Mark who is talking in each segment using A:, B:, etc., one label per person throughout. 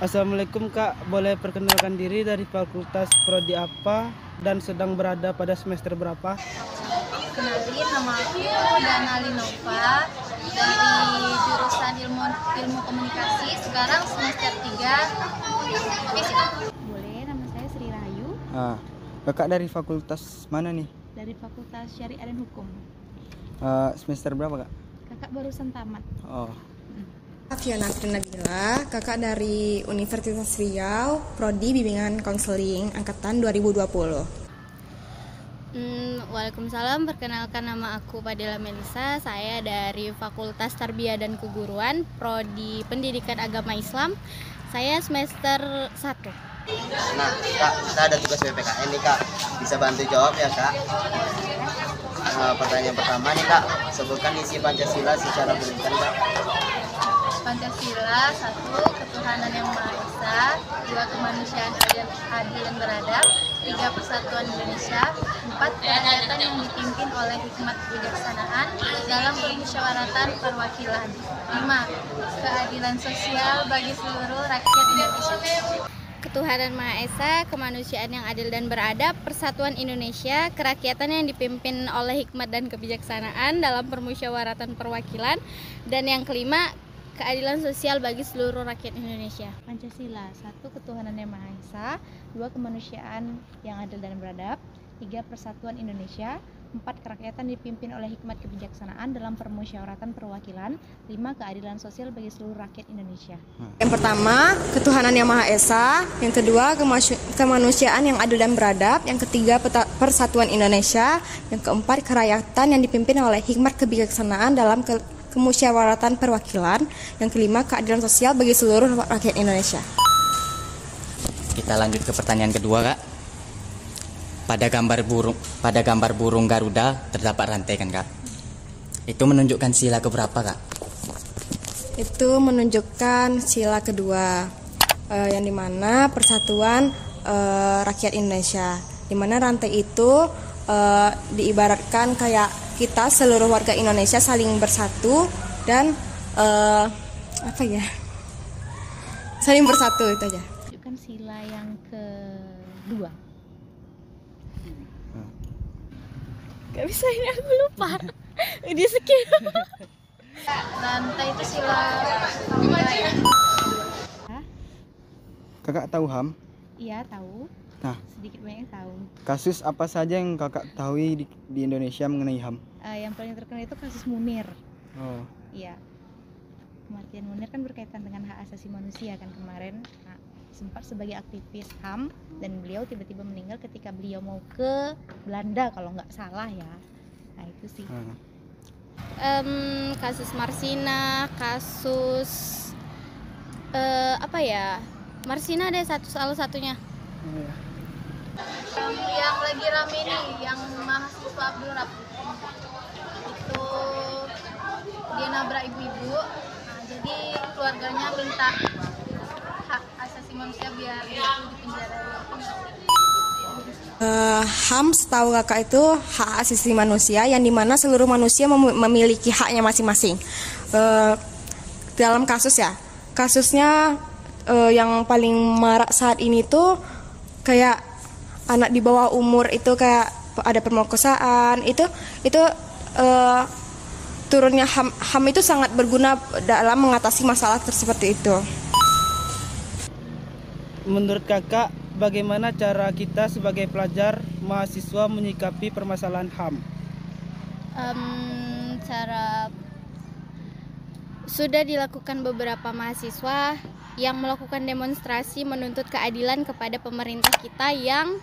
A: Assalamualaikum Kak, boleh perkenalkan diri dari Fakultas Prodi apa dan sedang berada pada semester berapa?
B: Kenalin, nama aku Dana Linova dari jurusan ilmu komunikasi, sekarang semester 3 fisika.
C: Boleh, nama saya Sri Rahayu
D: Kakak dari fakultas mana nih?
C: dari Fakultas Syariah dan Hukum.
D: Semester berapa kak?
C: Kakak barusan tamat.
D: Oh,
E: Fiona Nabila, kakak dari Universitas Riau, Prodi Bimbingan Konseling Angkatan 2020.
B: Waalaikumsalam, perkenalkan nama aku Fadila Melisa, saya dari Fakultas Tarbiyah dan Keguruan, Prodi Pendidikan Agama Islam, saya semester 1.
F: Nah, Kak, kita ada tugas PPKN nih, Kak. Bisa bantu jawab ya, Kak? Pertanyaan pertama nih, Kak. Sebutkan isi Pancasila secara berurutan, Kak.
B: Pancasila, 1. Ketuhanan yang Maha Esa, 2. Kemanusiaan adil dan beradab, 3. Persatuan Indonesia, 4. Kerakyatan yang dipimpin oleh hikmat kebijaksanaan dalam permusyawaratan perwakilan, 5. Keadilan sosial bagi seluruh rakyat Indonesia. Ketuhanan Maha Esa, kemanusiaan yang adil dan beradab, persatuan Indonesia, kerakyatan yang dipimpin oleh hikmat dan kebijaksanaan dalam permusyawaratan perwakilan, dan yang kelima, keadilan sosial bagi seluruh rakyat Indonesia.
C: Pancasila, 1. Ketuhanan yang Maha Esa, 2. Kemanusiaan yang adil dan beradab, 3. Persatuan Indonesia, 4. Kerakyatan dipimpin oleh hikmat kebijaksanaan dalam permusyawaratan perwakilan, 5. Keadilan sosial bagi seluruh rakyat Indonesia.
E: Yang pertama, ketuhanan yang Maha Esa. Yang kedua, kemanusiaan yang adil dan beradab. Yang ketiga, persatuan Indonesia. Yang keempat, kerakyatan yang dipimpin oleh hikmat kebijaksanaan dalam kemusyawaratan perwakilan. Yang kelima, keadilan sosial bagi seluruh rakyat Indonesia.
G: Kita lanjut ke pertanyaan kedua, Kak. Pada gambar burung Garuda terdapat rantai kan, Kak? Itu menunjukkan sila keberapa, Kak?
E: Itu menunjukkan sila kedua, yang dimana persatuan rakyat Indonesia. Dimana rantai itu diibaratkan kayak kita seluruh warga Indonesia saling bersatu dan saling bersatu, itu aja.
C: Tunjukkan sila yang kedua.
B: Gak bisa, ini aku lupa. Di skip. Rantai itu sila ya?
D: kakak tahu HAM?
C: Iya, tahu.
D: Nah,
C: Sedikit banyak tahu.
D: kasus apa saja yang kakak tahu di Indonesia mengenai HAM?
C: Yang paling terkenal itu kasus Munir.
D: Oh,
C: Iya. Kematian Munir kan berkaitan dengan hak asasi manusia kan kemarin. Nah, sempat sebagai aktivis HAM dan beliau tiba-tiba meninggal ketika beliau mau ke Belanda kalau nggak salah ya. Nah, itu sih.
B: Kasus Marsina, kasus Marsina ada salah satunya. Yang lagi rame nih, yang mahasiswa Abdul Rab itu dia nabrak ibu-ibu. Nah, jadi keluarganya minta hak asasi manusia biar dia dipenjara.
E: HAM setahu kakak itu hak asasi manusia, yang dimana seluruh manusia memiliki haknya masing-masing. Dalam kasusnya yang paling marak saat ini tuh kayak anak di bawah umur itu kayak ada pemerkosaan, itu turunnya HAM itu sangat berguna dalam mengatasi masalah seperti itu.
A: Menurut kakak, bagaimana cara kita sebagai pelajar mahasiswa menyikapi permasalahan HAM?
B: Sudah dilakukan beberapa mahasiswa yang melakukan demonstrasi menuntut keadilan kepada pemerintah kita yang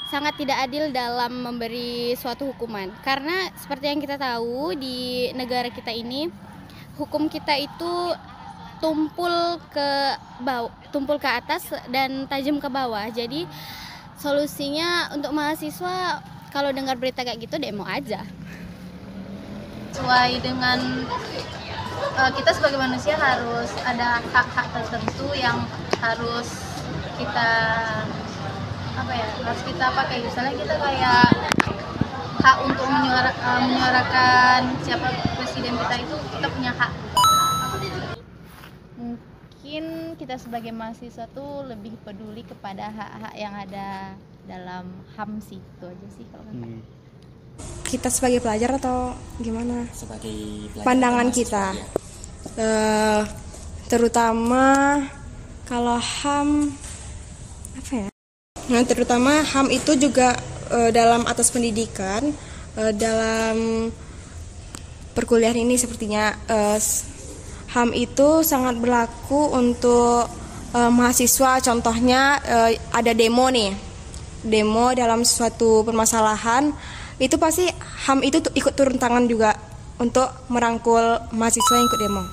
B: sangat tidak adil dalam memberi suatu hukuman. Karena seperti yang kita tahu di negara kita ini, hukum kita itu tumpul ke atas dan tajam ke bawah. Jadi solusinya untuk mahasiswa kalau dengar berita kayak gitu demo aja. Sesuai dengan kita sebagai manusia harus ada hak-hak tertentu yang harus kita pakai. Misalnya kita kayak hak untuk menyuarakan siapa presiden kita, itu kita punya hak.
C: Mungkin kita sebagai mahasiswa tuh lebih peduli kepada hak-hak yang ada dalam HAM sih, itu aja sih kalau kakak.
E: Kita sebagai pelajar atau gimana?
G: Sebagai pelajar
E: Pandangan
G: atau
E: kita.
G: mahasiswa,
E: Terutama kalau HAM apa ya? Nah, terutama HAM itu juga dalam atas pendidikan, dalam perkuliahan ini sepertinya HAM itu sangat berlaku untuk mahasiswa. Contohnya ada demo nih, demo dalam suatu permasalahan, itu pasti HAM itu ikut turun tangan juga untuk merangkul mahasiswa yang ikut demo.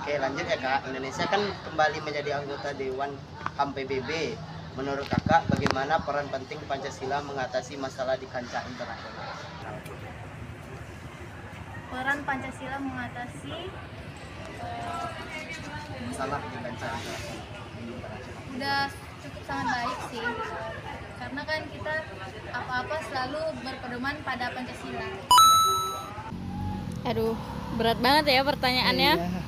F: Oke, lanjut ya Kak. Indonesia kan kembali menjadi anggota Dewan HAM PBB. Menurut Kakak, bagaimana peran penting Pancasila mengatasi masalah di kancah internasional?
B: Peran Pancasila mengatasi
F: Masalah di kancah internasional.
B: udah cukup sangat baik sih, karena kan kita apa-apa selalu berpedoman pada Pancasila.
H: Aduh, berat banget ya pertanyaannya.
A: Iya.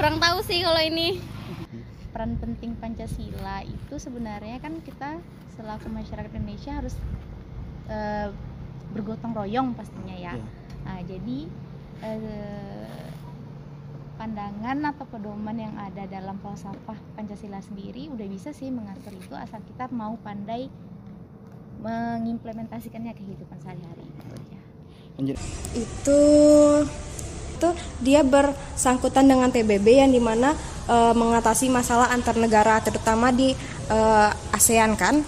H: Kurang tahu sih kalau ini.
C: Peran penting Pancasila itu sebenarnya kan kita selaku masyarakat Indonesia harus bergotong royong pastinya ya. Nah, jadi pandangan atau pedoman yang ada dalam falsafah Pancasila sendiri udah bisa sih mengatur itu, asal kita mau pandai mengimplementasikannya ke kehidupan sehari-hari gitu aja.
E: Itu dia bersangkutan dengan PBB yang dimana mengatasi masalah antar negara, terutama di ASEAN kan,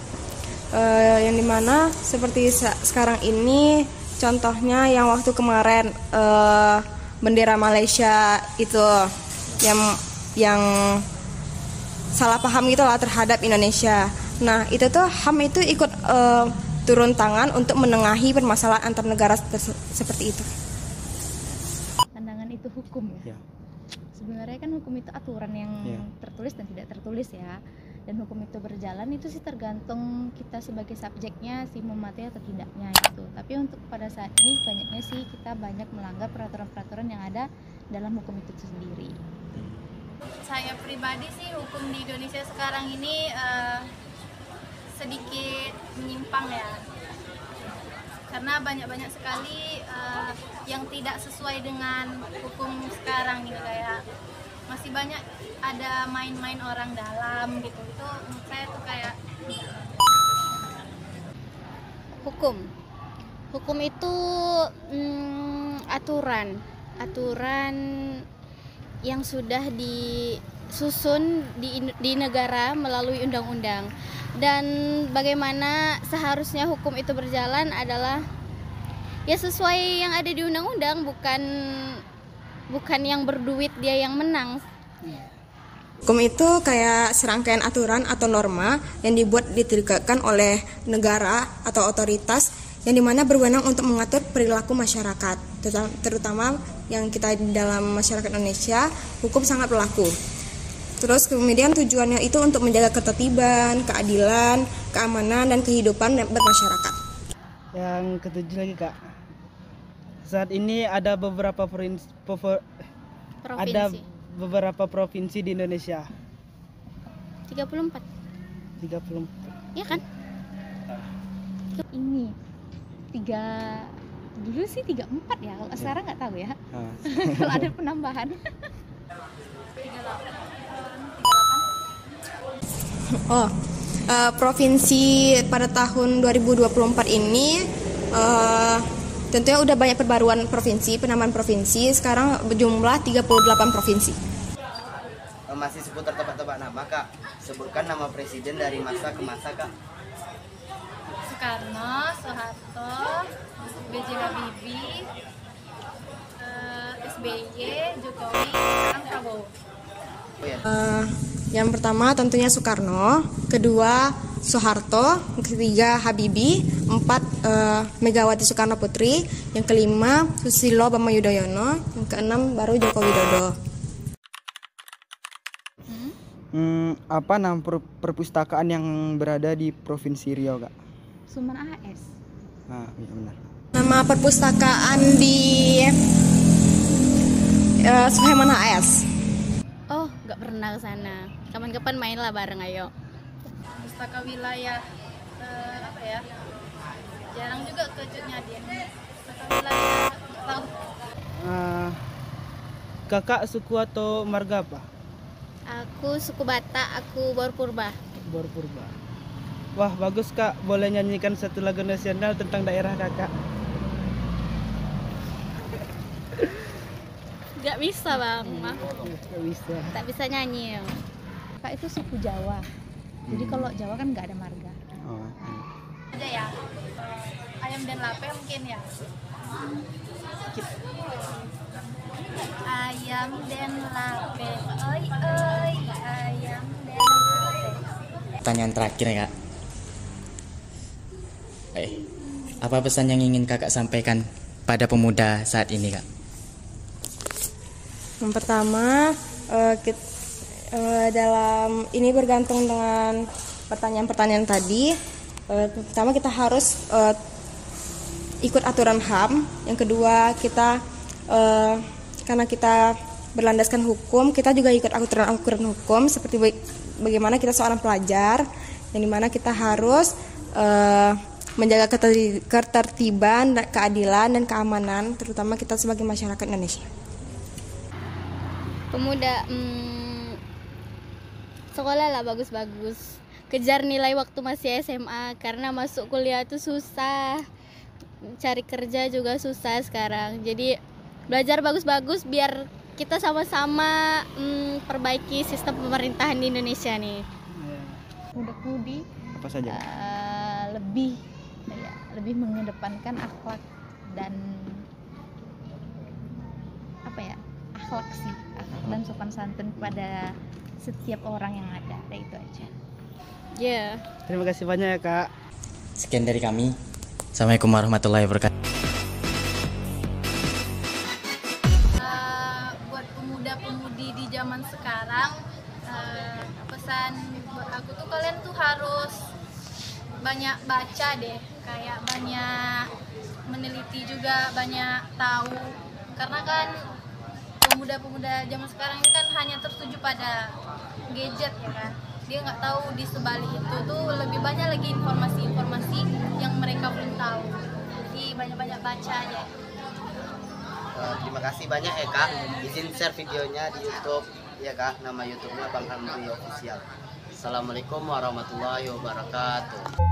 E: yang dimana seperti sekarang ini contohnya yang waktu kemarin bendera Malaysia itu yang salah paham gitulah terhadap Indonesia. Nah itu tuh HAM itu ikut turun tangan untuk menengahi permasalahan antar negara seperti itu.
C: Pandangan itu hukum ya. Sebenarnya kan hukum itu aturan yang tertulis dan tidak tertulis ya. Dan hukum itu berjalan itu sih tergantung kita sebagai subjeknya sih mematuhi atau tidaknya gitu. Tapi untuk pada saat ini banyaknya sih kita banyak melanggar peraturan-peraturan yang ada dalam hukum itu sendiri.
B: Saya pribadi sih hukum di Indonesia sekarang ini sedikit menyimpang ya, karena banyak sekali yang tidak sesuai dengan hukum sekarang gitu, kayak masih banyak ada main-main orang dalam gitu. Itu menurut saya tuh kayak
H: hukum itu aturan yang sudah disusun di negara melalui undang-undang. Dan bagaimana seharusnya hukum itu berjalan adalah ya sesuai yang ada di undang-undang, bukan yang berduit dia yang menang.
E: Hukum itu kayak serangkaian aturan atau norma yang dibuat ditegakkan oleh negara atau otoritas yang dimana berwenang untuk mengatur perilaku masyarakat, terutama yang kita di dalam masyarakat Indonesia. Hukum sangat berlaku. Terus kemudian tujuannya itu untuk menjaga ketertiban, keadilan, keamanan, dan kehidupan bermasyarakat.
A: Yang ketujuh lagi Kak, saat ini ada beberapa provinsi di Indonesia.
H: 34. Ya kan?
C: Ini dulu sih 34 ya, kalau sekarang nggak tahu ya. Kalau ada penambahan.
E: Provinsi pada tahun 2024 ini tentunya udah banyak perbaruan provinsi, penambahan provinsi. Sekarang berjumlah 38 provinsi.
F: Masih seputar tebak-tebak nama Kak. Sebutkan nama presiden dari masa ke masa Kak.
B: Soekarno, Soeharto, B.J. Habibie, SBY, Jokowi, sekarang Prabowo.
E: Yang pertama tentunya Soekarno, kedua Soeharto, ketiga Habibie, empat Megawati Soekarno Putri, yang kelima Susilo Bambang Yudhoyono, yang keenam baru Joko Widodo.
D: Apa nama perpustakaan yang berada di Provinsi Riau, Kak?
C: Suman AS.
D: Nah, iya benar.
E: Nama perpustakaan di Suhaiman HS.
H: Oh, nggak pernah ke sana. Kapan-kapan mainlah bareng, ayo.
B: Pustaka wilayah apa ya? Jarang juga ke Jutnyadin. Pustaka wilayah nggak tahu.
A: Kakak suku atau marga apa?
H: Aku suku Batak, aku Bor Purba.
A: Bor Purba. Wah, bagus Kak. Boleh nyanyikan satu lagu nasional tentang daerah Kakak?
H: Nggak bisa, Bang.
A: Nggak bisa.
H: Tak bisa nyanyi.
C: Kak itu suku Jawa. Jadi kalau Jawa kan nggak ada marga.
D: Oh.
B: Ada ya. Ayam dan lape mungkin ya. Ayam dan lape. Oi oi, ayam dan lape.
G: Pertanyaan terakhir ya kak. Apa pesan yang ingin kakak sampaikan pada pemuda saat ini kak?
E: Yang pertama, dalam ini bergantung dengan pertanyaan-pertanyaan tadi. Pertama kita harus ikut aturan HAM. Yang kedua kita karena kita berlandaskan hukum, kita juga ikut aturan hukum seperti bagaimana kita seorang pelajar, yang dimana kita harus menjaga ketertiban, keadilan dan keamanan, terutama kita sebagai masyarakat Indonesia.
H: Pemuda, sekolah lah bagus-bagus. Kejar nilai waktu masih SMA, karena masuk kuliah tuh susah. Cari kerja juga susah sekarang. Jadi belajar bagus-bagus biar kita sama-sama perbaiki sistem pemerintahan di Indonesia nih.
C: Muda-mudi
D: Apa saja?
C: lebih mengedepankan akhlak dan akhlak dan sopan santun pada setiap orang yang ada. Itu aja.
H: Ya.
A: Terima kasih banyak ya Kak.
G: Sekian dari kami. Assalamualaikum warahmatullahi wabarakatuh.
B: Buat pemuda-pemudi di zaman sekarang, pesan buat aku tuh kalian tuh harus banyak baca deh, kayak banyak meneliti juga, banyak tahu, karena kan pemuda-pemuda zaman sekarang ini kan hanya tertuju pada gadget ya kan, dia nggak tahu di sebalik itu tuh lebih banyak lagi informasi-informasi yang mereka belum tahu, jadi banyak-banyak baca aja.
F: Terima kasih banyak ya kak, izin share videonya di YouTube ya kak, nama YouTube-nya Bang Hamdi Official. Assalamualaikum warahmatullahi wabarakatuh.